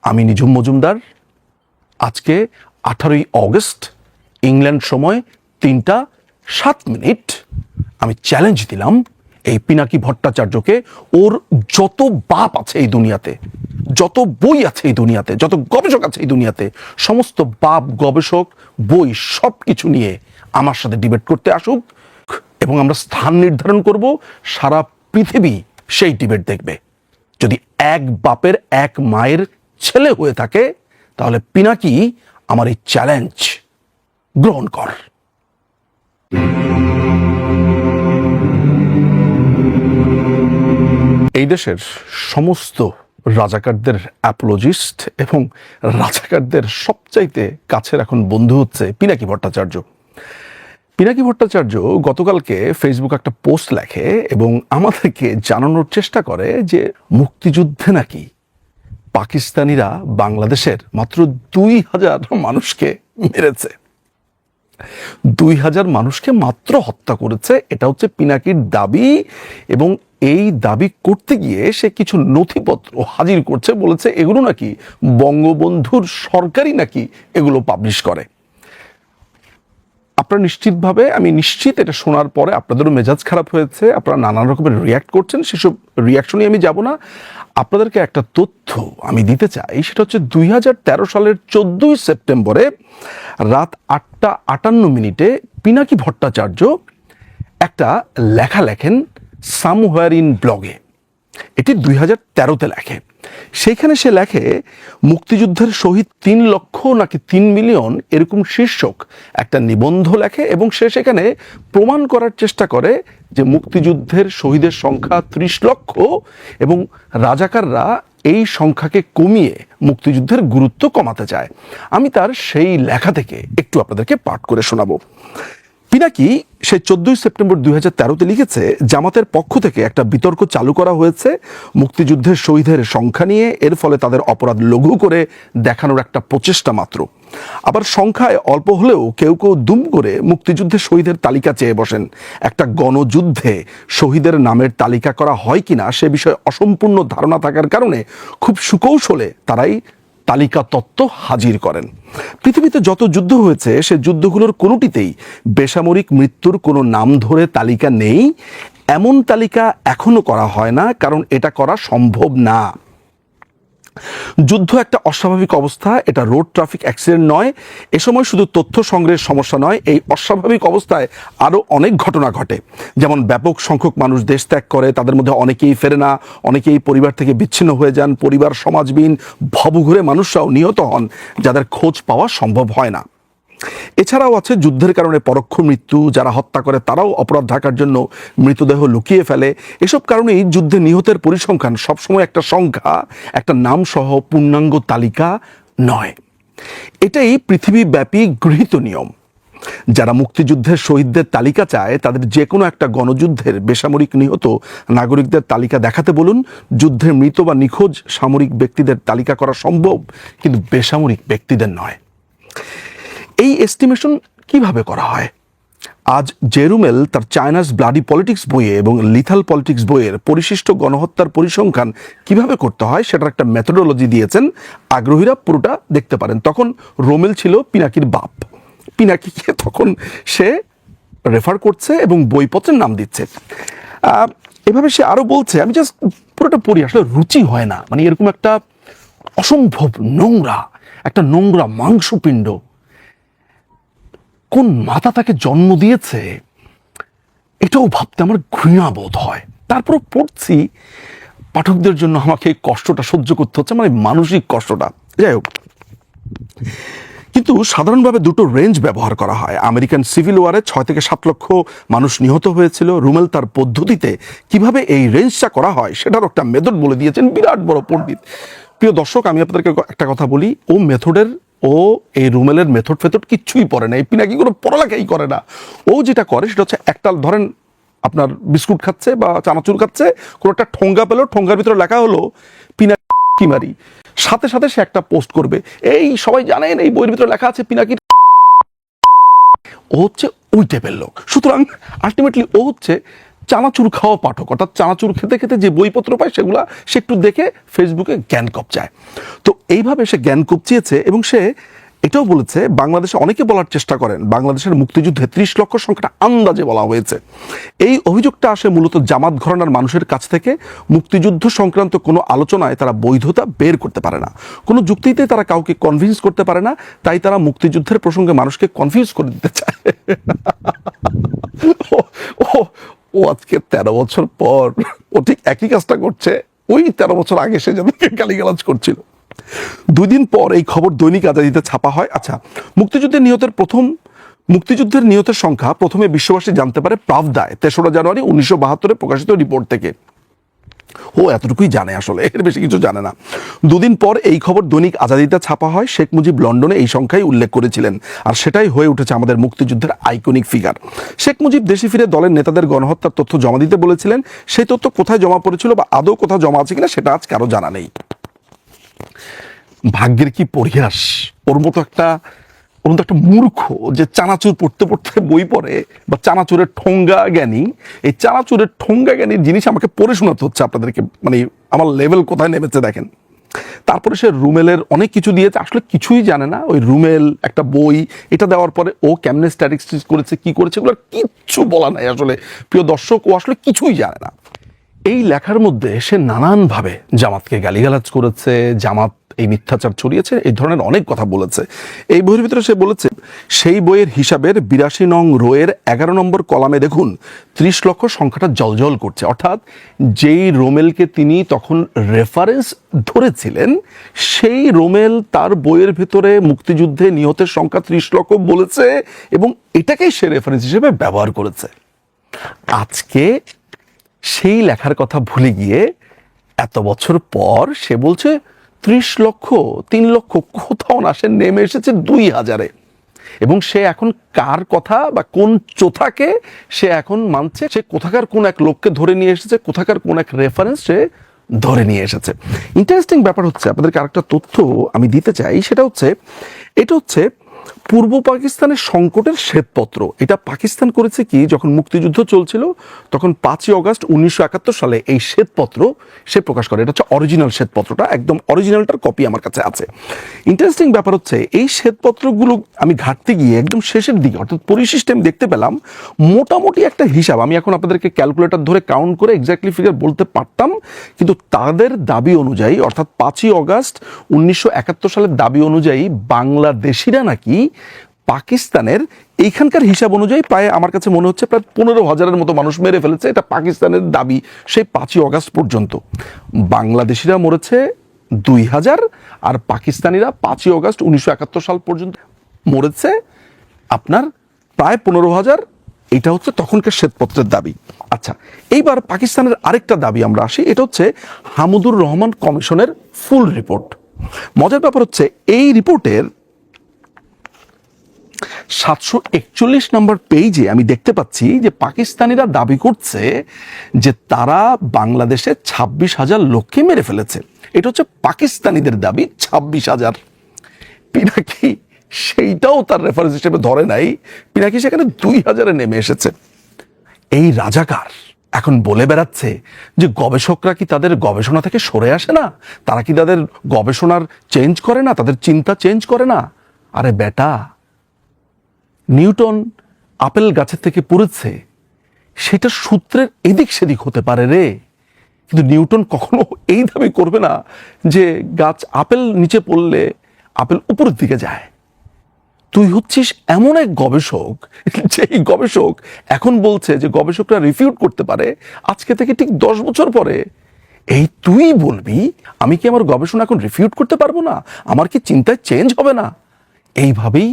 আমি নিঝুম মজুমদার। আজকে 18ই August, England সময় 3টা 7 মিনিট আমি চ্যালেঞ্জ দিলাম এই পিনাকি ভট্টাচার্যকে, ওর যত বাপ আছে এই দুনিয়াতে, যত বই আছে এই দুনিয়াতে, যত গবেষক আছে এই দুনিয়াতে, সমস্ত বাপ, গবেষক, বই সব কিছু নিয়ে আমার সাথে ডিবেট করতে আসুক এবং আমরা স্থান নির্ধারণ করব। সারা পৃথিবী সেই ডিবেট দেখবে। যদি এক বাপের এক মায়ের ছেলে হয়ে থাকে তাহলে পিনাকি আমার এই চ্যালেঞ্জ গ্রহণ কর। এই দেশের সমস্ত রাজাকারদের অ্যাপোলজিস্ট এবং রাজাকারদের সবচাইতে কাছের এখন বন্ধু হচ্ছে পিনাকি ভট্টাচার্য। পিনাকি ভট্টাচার্য গতকালকে ফেসবুকে একটা পোস্ট লেখে এবং আমাদেরকে জানানোর চেষ্টা করে যে মুক্তিযুদ্ধে নাকি পাকিস্তানিরা বাংলাদেশের মাত্র 2000 মানুষকে মেরেছে, 2000 মানুষকে মাত্র হত্যা করেছে। এটা হচ্ছে পিনাকির দাবি এবং এই দাবি করতে গিয়ে সে কিছু নথিপত্র হাজির করছে, বলেছে এগুলো নাকি বঙ্গবন্ধুর সরকারই নাকি এগুলো পাবলিশ করে। আপনারা নিশ্চিতভাবে, আমি নিশ্চিত এটা শোনার পরে আপনাদেরও মেজাজ খারাপ হয়েছে, আপনারা নানান রকমের রিয়্যাক্ট করছেন, সেসব রিয়াকশনই আমি যাব না। আপনাদেরকে একটা তথ্য আমি দিতে চাই, সেটা হচ্ছে 2013 সালের 14ই সেপ্টেম্বরে রাত 8টা 58 মিনিটে পিনাকি ভট্টাচার্য একটা লেখা লেখেন সামহোয়ার ইন ব্লগে। এটি 2013-তে লেখে। সেইখানে সে লেখে মুক্তিযুদ্ধের শহীদ 3 লক্ষ নাকি 3 মিলিয়ন এরকম শীর্ষক একটা নিবন্ধ লেখে এবং সে সেখানে প্রমাণ করার চেষ্টা করে যে মুক্তিযুদ্ধের শহীদের সংখ্যা 30 লক্ষ এবং রাজাকাররা এই সংখ্যাকে কমিয়ে মুক্তিযুদ্ধের গুরুত্ব কমাতে চায়। আমি তার সেই লেখা থেকে একটু আপনাদেরকে পাঠ করে শোনাবো। পিনাকি সে 14ই সেপ্টেম্বর 2013-তে লিখেছে, জামাতের পক্ষ থেকে একটা বিতর্ক চালু করা হয়েছে মুক্তিযুদ্ধের শহীদের সংখ্যা নিয়ে। এর ফলে তাদের অপরাধ লঘু করে দেখানোর একটা প্রচেষ্টা মাত্র। আবার সংখ্যায় অল্প হলেও কেউ কেউ দুম করে মুক্তিযুদ্ধের শহীদের তালিকা চেয়ে বসেন। একটা গণযুদ্ধে শহীদের নামের তালিকা করা হয় কিনা সে বিষয়ে অসম্পূর্ণ ধারণা থাকার কারণে খুব সুকৌশলে তারাই তালিকা তত্ত্ব হাজির করেন। পৃথিবীতে যত যুদ্ধ হয়েছে সে যুদ্ধগুলোর কোনোটিতেই বেসামরিক মৃত্যুর কোনো নাম ধরে তালিকা নেই। এমন তালিকা এখনো করা হয় না, কারণ এটা করা সম্ভব না। যুদ্ধ একটা অস্বাভাবিক অবস্থা, এটা রোড ট্রাফিক অ্যাক্সিডেন্ট নয়। এ সময় শুধু তথ্য সংগ্রহের সমস্যা নয়, এই অস্বাভাবিক অবস্থায় আরও অনেক ঘটনা ঘটে। যেমন ব্যাপক সংখ্যক মানুষ দেশ ত্যাগ করে, তাদের মধ্যে অনেকেই ফেরে না, অনেকেই পরিবার থেকে বিচ্ছিন্ন হয়ে যান, পরিবার সমাজবিহীন ভবঘুরে মানুষরাও নিহত হন যাদের খোঁজ পাওয়া সম্ভব হয় না। এছাড়াও আছে যুদ্ধের কারণে পরোক্ষ মৃত্যু, যারা হত্যা করে তারাও অপরাধ ঢাকার জন্য মৃতদেহ লুকিয়ে ফেলে। এসব কারণেই যুদ্ধে নিহতের পরিসংখ্যান সবসময় একটা সংখ্যা, একটা নাম সহ পূর্ণাঙ্গ তালিকা নয়। এটাই পৃথিবীব্যাপী গৃহীত নিয়ম। যারা মুক্তিযুদ্ধের শহীদদের তালিকা চায় তাদের যে কোনো একটা গণযুদ্ধের বেসামরিক নিহত নাগরিকদের তালিকা দেখাতে বলুন। যুদ্ধের মৃত বা নিখোঁজ সামরিক ব্যক্তিদের তালিকা করা সম্ভব, কিন্তু বেসামরিক ব্যক্তিদের নয়। এই এস্টিমেশন কিভাবে করা হয়? আজ জেরুমেল তার চায়নাস ব্লাডি পলিটিক্স বইয়ে এবং লিথাল পলিটিক্স বইয়ের পরিশিষ্ট গণহত্যার পরিসংখ্যান কিভাবে করতে হয় সেটার একটা মেথোডোলজি দিয়েছেন। আগ্রহীরা পুরোটা দেখতে পারেন। তখন রোমেল ছিল পিনাকির বাপ। পিনাকিকে তখন সে রেফার করছে এবং বইপত্রের নাম দিচ্ছে। এভাবে সে আরো বলছে, আমি জাস্ট পুরোটা পড়ি, আসলে রুচি হয় না। মানে এরকম একটা অসম্ভব নোংরা, একটা নোংরা মাংসপিণ্ড কোন মাতা তাকে জন্ম দিয়েছে এটাও ভাবতে আমার ঘৃণা বোধ হয়। তারপর পড়ছি, পাঠকদের জন্য আমাকে এই কষ্টটা সহ্য করতে হচ্ছে, মানে মানসিক কষ্টটা। যাই হোক, কিন্তু সাধারণভাবে দুটো রেঞ্জ ব্যবহার করা হয়। আমেরিকান সিভিল ওয়ারে 6 থেকে 7 লক্ষ মানুষ নিহত হয়েছিল। রুমেল তার পদ্ধতিতে কিভাবে এই রেঞ্জটা করা হয় সেটার একটা মেথড বলে দিয়েছেন, বিরাট বড় পণ্ডিত। প্রিয় দর্শক, আমি আপনাদেরকে একটা কথা বলি, এই রুমেলের মেথড কিচ্ছুই পড়ে না। এই পিনাকি কোনো পড়ালেখাই করে না। ও যেটা করে সেটা হচ্ছে, একটা ধরেন আপনার বিস্কুট খাচ্ছে বা চানাচুর খাচ্ছে, কোনো একটা ঠোঙ্গা পেলো, ঠোঙ্গার ভিতরে লেখা হলো পিনাকি মারি, সাথে সাথে সে একটা পোস্ট করবে, এই সবাই জানেন এই বইয়ের ভিতরে লেখা আছে পিনাকির। ও হচ্ছে ওই টাইপের লোক। সুতরাং আলটিমেটলি ও হচ্ছে চানাচুর খাওয়া পাঠক, অর্থাৎ চানাচুর খেতে খেতে যে বইপত্র পায় সেগুলা সে একটু দেখে ফেসবুকে জ্ঞান কপচায়। তো এইভাবে সে জ্ঞান কপচিয়েছে এবং সে এটাও বলেছে, বাংলাদেশে অনেকে বলার চেষ্টা করেন বাংলাদেশের মুক্তিযুদ্ধে 30 লক্ষ সংখ্যাটা আন্দাজে বলা হয়েছে। এই অভিযোগটা আসে মূলত জামাত ঘরানার মানুষের কাছ থেকে। মুক্তিযুদ্ধ সংক্রান্ত কোনো আলোচনায় তারা বৈধতা বের করতে পারে না, কোনো যুক্তিতে তারা কাউকে কনভিন্স করতে পারে না, তাই তারা মুক্তিযুদ্ধের প্রসঙ্গে মানুষকে কনফিউজ করে দিতে চায়। ও আজকে 13 বছর পর ও ঠিক একই কাজটা করছে ওই 13 বছর আগে সে যাদেরকে গালিগালাজ করছিল। 2 দিন পর এই খবর দৈনিক আজাদিতে ছাপা হয়। আচ্ছা, মুক্তিযুদ্ধের নিহতের সংখ্যা প্রথমে বিশ্ববাসী জানতে পারে প্রাভদায় 3রা জানুয়ারি 1972 প্রকাশিত রিপোর্ট থেকে। ও এতটুকুই জানে, আসলে এর বেশি কিছু জানে না। 2 দিন পর এই খবর দৈনিক আজাদিতে ছাপা হয়। শেখ মুজিব লন্ডনে এই সংখ্যাই উল্লেখ করেছিলেন, আর সেটাই হয়ে উঠেছে আমাদের মুক্তিযুদ্ধের আইকনিক ফিগার। শেখ মুজিব দেশে ফিরে দলের নেতাদের গণহত্যার তথ্য জমা দিতে বলেছিলেন। সেই তথ্য কোথায় জমা পড়েছিল বা আদৌ কোথাও জমা আছে কিনা সেটা আজ কারো জানা নেই। ভাগ্যের কি পরিহাস, ওর মতো একটা মূর্খ যে চানাচুর পড়তে পড়তে বই পড়ে বা চানাচুরের ঠোঙ্গা জ্ঞানী, এই চানাচুরের ঠোঙ্গা জ্ঞানীর জিনিস আমাকে পড়ে শোনাতে হচ্ছে আপনাদেরকে। মানে আমার লেভেল কোথায় নেমেছে দেখেন। তারপরে সে রুমেলের অনেক কিছু দিয়েছে, আসলে কিছুই জানে না। ওই রুমেল একটা বই, এটা দেওয়ার পরে ও কেমনে স্ট্যাটিস্টিক্স করেছে, কি করেছে, এগুলো কিচ্ছু বলা নাই। আসলে প্রিয় দর্শক, ও আসলে কিছুই জানে না। এই লেখার মধ্যে সে নানানভাবে জামাতকে গালিগালাজ করেছে, জামাত এই মিথ্যাচার ছড়িয়েছে, এই ধরনের অনেক কথা বলেছে। এই বইয়ের ভিতরে সে বলেছে, সেই বইয়ের হিসাবের 82 নং রোয়ের 11 নম্বর কলামে দেখুন 30 লক্ষ সংখ্যাটা জলজল করছে। অর্থাৎ যেই রোমেলকে তিনি তখন রেফারেন্স ধরেছিলেন, সেই রোমেল তার বইয়ের ভিতরে মুক্তিযুদ্ধে নিহতের সংখ্যা 30 লক্ষ বলেছে এবং এটাকেই সে রেফারেন্স হিসেবে ব্যবহার করেছে। আজকে সেই লেখার কথা ভুলে গিয়ে এত বছর পর সে বলছে 30 লক্ষ, 3 লক্ষ কোথাও না, সে নেমে এসেছে 2000-এ। এবং সে এখন কার কথা বা কোন চোথাকে সে এখন মানছে, সে কোথাকার কোন এক লোককে ধরে নিয়ে এসেছে, কোথাকার কোন এক রেফারেন্স সে ধরে নিয়ে এসেছে। ইন্টারেস্টিং ব্যাপার হচ্ছে, আপনাদেরকে আরেকটা তথ্য আমি দিতে চাই, সেটা হচ্ছে এটা হচ্ছে পূর্ব পাকিস্তানের সংকটের শ্বেতপত্র। এটা পাকিস্তান করেছে কি, যখন মুক্তিযুদ্ধ চলছিল তখন 5ই অগাস্ট 1971 সালে এই শ্বেতপত্র সে প্রকাশ করে। এটা হচ্ছে অরিজিনাল শ্বেতপত্রটা, একদম অরিজিনালটার কপি আমার কাছে আছে। ইন্টারেস্টিং ব্যাপার হচ্ছে, এই শ্বেতপত্রগুলো আমি ঘাটতে গিয়ে একদম শেষের দিকে অর্থাৎ পরিশিষ্টে দেখতে পেলাম মোটামুটি একটা হিসাব। আমি এখন আপনাদেরকে ক্যালকুলেটর ধরে কাউন্ট করে এক্স্যাক্টলি ফিগার বলতে পারতাম, কিন্তু তাদের দাবি অনুযায়ী অর্থাৎ 5ই অগাস্ট 1971 সালের দাবি অনুযায়ী বাংলাদেশিরা নাকি পাকিস্তানের এইখানকার হিসাব অনুযায়ী প্রায় আমার কাছে মনে হচ্ছে প্রায় 15,000-এর মতো মানুষ মেরে ফেলেছে। এটা পাকিস্তানের দাবি সেই 5ই অগাস্ট পর্যন্ত। বাংলাদেশিরা মরেছে 2,000 আর পাকিস্তানিরা 5ই অগাস্ট 1971 সাল পর্যন্ত মরেছে আপনার প্রায় 15,000। এটা হচ্ছে তখনকার শ্বেতপত্রের দাবি। আচ্ছা, এইবার পাকিস্তানের আরেকটা দাবি আমরা আসি, এটা হচ্ছে হামুদুর রহমান কমিশনের ফুল রিপোর্ট। মজার ব্যাপার হচ্ছে, এই রিপোর্টের 741 নম্বর পেজে আমি দেখতে পাচ্ছি যে পাকিস্তানিরা দাবি করছে যে তারা বাংলাদেশে 26,000 লোককে মেরে ফেলেছে। এটা হচ্ছে পাকিস্তানিদের দাবি 26,000। পিনাকি সেইটাও তার রেফারেন্স হিসেবে ধরে নাই, পিনাকি সেখানে 2,000-এ নেমে এসেছে। এই রাজাকার এখন বলে বেড়াচ্ছে যে গবেষকরা কি তাদের গবেষণা থেকে সরে আসে না, তারা কি তাদের গবেষণার চেঞ্জ করে না, তাদের চিন্তা চেঞ্জ করে না। আরে বেটা, নিউটন আপেল গাছের থেকে পড়েছে, সেটা সূত্রের এদিক সেদিক হতে পারে রে, কিন্তু নিউটন কখনো এই দাবি করবে না যে গাছ আপেল নিচে পড়লে আপেল উপরের দিকে যায়। তুই হচ্ছিস এমন এক গবেষক, যেই গবেষক এখন বলছে যে গবেষকরা রিফিউট করতে পারে আজকে থেকে ঠিক 10 বছর পরে। এই তুই বলবি আমি কি আমার গবেষণা এখন রিফিউট করতে পারবো না, আমার কি চিন্তায় চেঞ্জ হবে না? এইভাবেই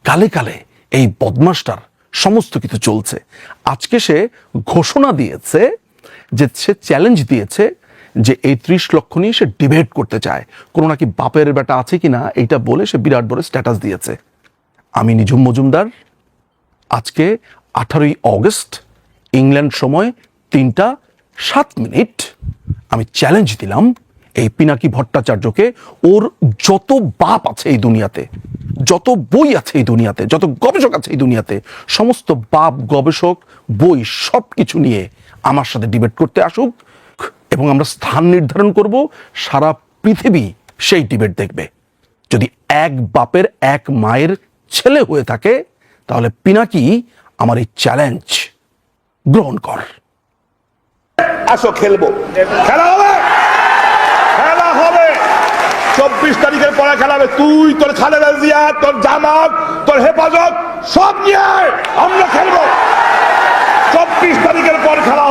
কালে কালে এই বদমাসটার সমস্ত কিছু চলছে। আজকে সে ঘোষণা দিয়েছে যে সে চ্যালেঞ্জ দিয়েছে যে এই 30 লক্ষ নিয়ে সে ডিবেট করতে চায়, কোনো নাকি বাপের বেটা আছে কিনা এইটা বলে সে বিরাট বড় স্ট্যাটাস দিয়েছে। আমি নিঝুম মজুমদার, আজকে 18ই অগস্ট ইংল্যান্ড সময় 3টা 7 মিনিট আমি চ্যালেঞ্জ দিলাম এই পিনাকি ভট্টাচার্যকে, ওর যত বাপ আছে এই দুনিয়াতে, যত বই আছে এই দুনিয়াতে, যত গবেষক আছে এই দুনিয়াতে, সমস্ত বাপ গবেষক বই সব কিছু নিয়ে আমার সাথে ডিবেট করতে আসুক এবং আমরা স্থান নির্ধারণ করব। সারা পৃথিবী সেই ডিবেট দেখবে। যদি এক বাপের এক মায়ের ছেলে হয়ে থাকে তাহলে পিনাকি আমার এই চ্যালেঞ্জ গ্রহণ কর। আসো খেলবো, খেলা হবে, খেলা হবে। 24 তারিখের পরে খেলা হবে। তুই, তোর খালেদা জিয়া, তোর জামাত, তোর হেফাজত সব নিয়ে আমরা খেলবো। 24 তারিখের পর খেলা